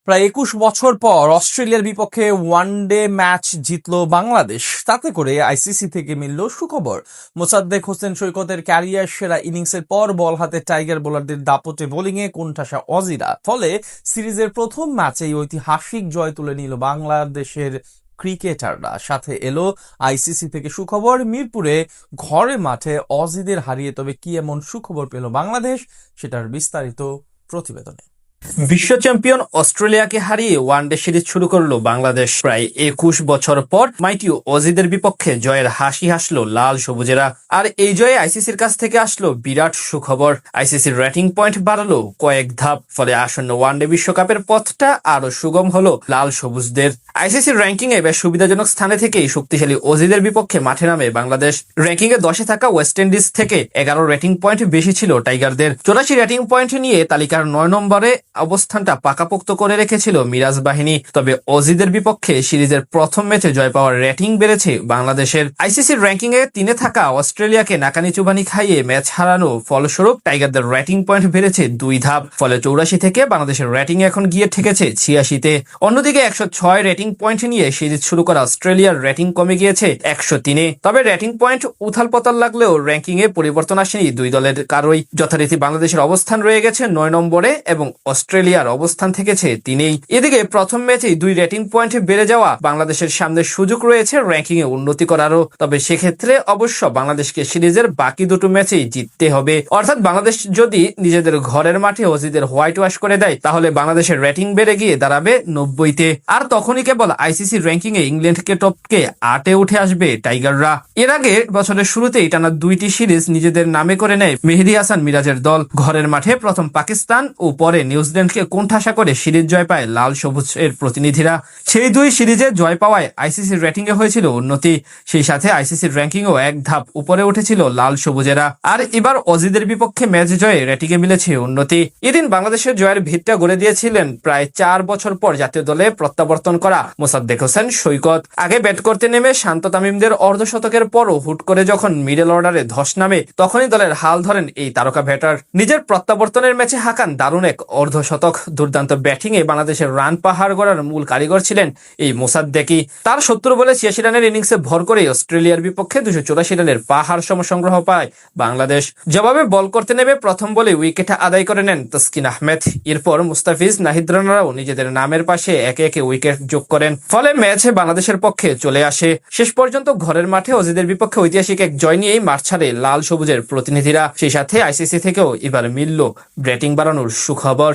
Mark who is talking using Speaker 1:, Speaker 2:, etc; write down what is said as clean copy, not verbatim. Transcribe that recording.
Speaker 1: প্রায় ২১ বছর পর অস্ট্রেলিয়ার বিপক্ষে ওয়ানডে ম্যাচ জিতল বাংলাদেশ। তাতে করে আইসিসি থেকে মিলল সুখবর। মোসাদ্দেক হোসেন সৈকতের ক্যারিয়ার সেরা ইনিংসের পর বল হাতে টাইগার বোলারদের দাপটে বোলিংয়ে কোণঠাসা অজিরা। ফলে সিরিজের প্রথম ম্যাচেই ঐতিহাসিক জয় তুলে নিল বাংলাদেশের ক্রিকেটাররা। সাথে এলো আইসিসি থেকে সুখবর, মিরপুরে ঘরে মাঠে অজিদের হারিয়ে তবে কি এমন সুখবর পেল বাংলাদেশ, সেটার বিস্তারিত প্রতিবেদনে।
Speaker 2: বিশ্ব চ্যাম্পিয়ন অস্ট্রেলিয়াকে হারিয়ে ওয়ানডে সিরিজ শুরু করলো বাংলাদেশ। প্রায় ২১ বছর পর মাইটি অজিদের বিপক্ষে জয়ের হাসি হাসলো লাল সবুজেরা। আর এই জয়ে আইসিসির কাছ থেকে আসলো বিরাট সুখবর। আইসিসির রেটিং পয়েন্ট বাড়ালো কয়েক ধাপ, ফলে আসন্ন ওয়ানডে বিশ্বকাপের পথটা আরো সুগম হলো লাল সবুজদের। আইসিসির র্যাঙ্কিং এ বেশ সুবিধাজনক স্থানে থেকেই শক্তিশালী অজিদের বিপক্ষে মাঠে নামে বাংলাদেশ। র্যাঙ্কিং এ 10-এ থাকা ওয়েস্ট ইন্ডিজ থেকে 11 রেটিং পয়েন্ট বেশি ছিল টাইগারদের। 84 রেটিং পয়েন্ট নিয়ে তালিকার 9 নম্বরে অবস্থানটা পাকাপোক্ত করে রেখেছিল মিরাজ বাহিনী। তবে অজিদের বিপক্ষে সিরিজের প্রথম ম্যাচে জয় পাওয়ার রেটিং বেড়েছে বাংলাদেশের। আইসিসির র্যাঙ্কিং এ 3-এ থাকা অস্ট্রেলিয়াকে নাকানি চুবানি খাইয়ে ম্যাচ হারানো ফলস্বরূপ টাইগারদের রেটিং পয়েন্ট বেড়েছে 2 ধাপ। ফলে 84 থেকে বাংলাদেশের রেটিং এখন গিয়ে ঠেকেছে 86-তে। অন্যদিকে 106 রেটিং পয়েন্ট নিয়ে সিরিজ শুরু করা অস্ট্রেলিয়ার রেটিং কমে গিয়েছে 103-এ। তবে রেটিং পয়েন্ট উথাল পাতাল লাগলেও র্যাঙ্কিং এ পরিবর্তন আসেনি দুই দলের কারোই। যথারীতি বাংলাদেশের অবস্থান রয়ে গেছে 9 নম্বরে এবং অস্ট্রেলিয়ার অবস্থান থেকেছে 3-এই। এদিকে প্রথম ম্যাচেই 2 রেটিং পয়েন্ট বেড়ে যাওয়া বাংলাদেশের সামনে সুযোগ রয়েছে র্যাঙ্কিং এ উন্নতি করারও। তবে সেক্ষেত্রে অবশ্য বাংলাদেশকে সিরিজের বাকি দুটো ম্যাচেই জিততে হবে। অর্থাৎ বাংলাদেশ যদি নিজেদের ঘরের মাঠে অজিদের হোয়াইট ওয়াশ করে দেয়, তাহলে বাংলাদেশের রেটিং বেড়ে গিয়ে দাঁড়াবে 90-তে। আর তখনই কেবল আইসিসি র্যাঙ্কিং এ ইংল্যান্ডকে টপকে 8-এ উঠে আসবে টাইগাররা। এর আগে বছরের শুরুতেই টানা 2টি সিরিজ নিজেদের নামে করে নেয় মেহেদী হাসান মিরাজের দল। ঘরের মাঠে প্রথম পাকিস্তান ও পরে নিউজিল্যান্ডকে কোণঠাসা করে সিরিজ জয় পায় লাল সবুজ এর প্রতিনিধিরা। সেই 2 সিরিজে জয় পাওয়ায় আইসিসির র্যাঙ্কিং এ হয়েছিল উন্নতি। সেই সাথে আইসিসির র্যাঙ্কিং ও এক ধাপ উপরে উঠেছিল লাল সবুজেরা। আর এবার অজিদের বিপক্ষে ম্যাচ জয়ে র্যাটিং এ মিলেছে উন্নতি। এদিন বাংলাদেশের জয়ের ভিতটা গড়ে দিয়েছিলেন প্রায় 4 বছর পর জাতীয় দলে প্রত্যাবর্তন করা মোসাদ্দেক হোসেন সৈকত। আগে ব্যাট করতে নেমে শান্ত তামিমদের অর্ধশতকের পরও হুট করে যখন মিডল অর্ডারে ধস নামে, তখনই দলের হাল ধরেন এই তারকা ব্যাটার। নিজের প্রত্যাবর্তনের ম্যাচে হাঁকান দারুণ এক অর্ধশতক। দুর্দান্ত ব্যাটিং এ বাংলাদেশের রান পাহাড় গড়ার মূল কারিগর ছিলেন এই মোসাদ্দেকই। তার 70 বলে 86 রানের ইনিংসে ভর করে অস্ট্রেলিয়ার বিপক্ষে 284 রানের পাহাড় সম সংগ্রহ পায় বাংলাদেশ। জবাবে বল করতে নেমে প্রথম বলে উইকেট আদায় করে নেন তাসকিন আহমেদ। এরপর মুস্তাফিজ, নাহিদ রানারাও নিজেদের নামের পাশে একে একে উইকেট যোগ করেন। ফলে ম্যাচ বাংলাদেশের পক্ষে চলে আসে। শেষ পর্যন্ত ঘরের মাঠে অজিদের বিপক্ষে ঐতিহাসিক এক জয় নিয়েই মাঠ ছাড়ে লাল সবুজের প্রতিনিধিরা। সেই সাথে আইসিসি থেকেও এবার মিলল ব্যাটিং বাড়ানোর সুখবর।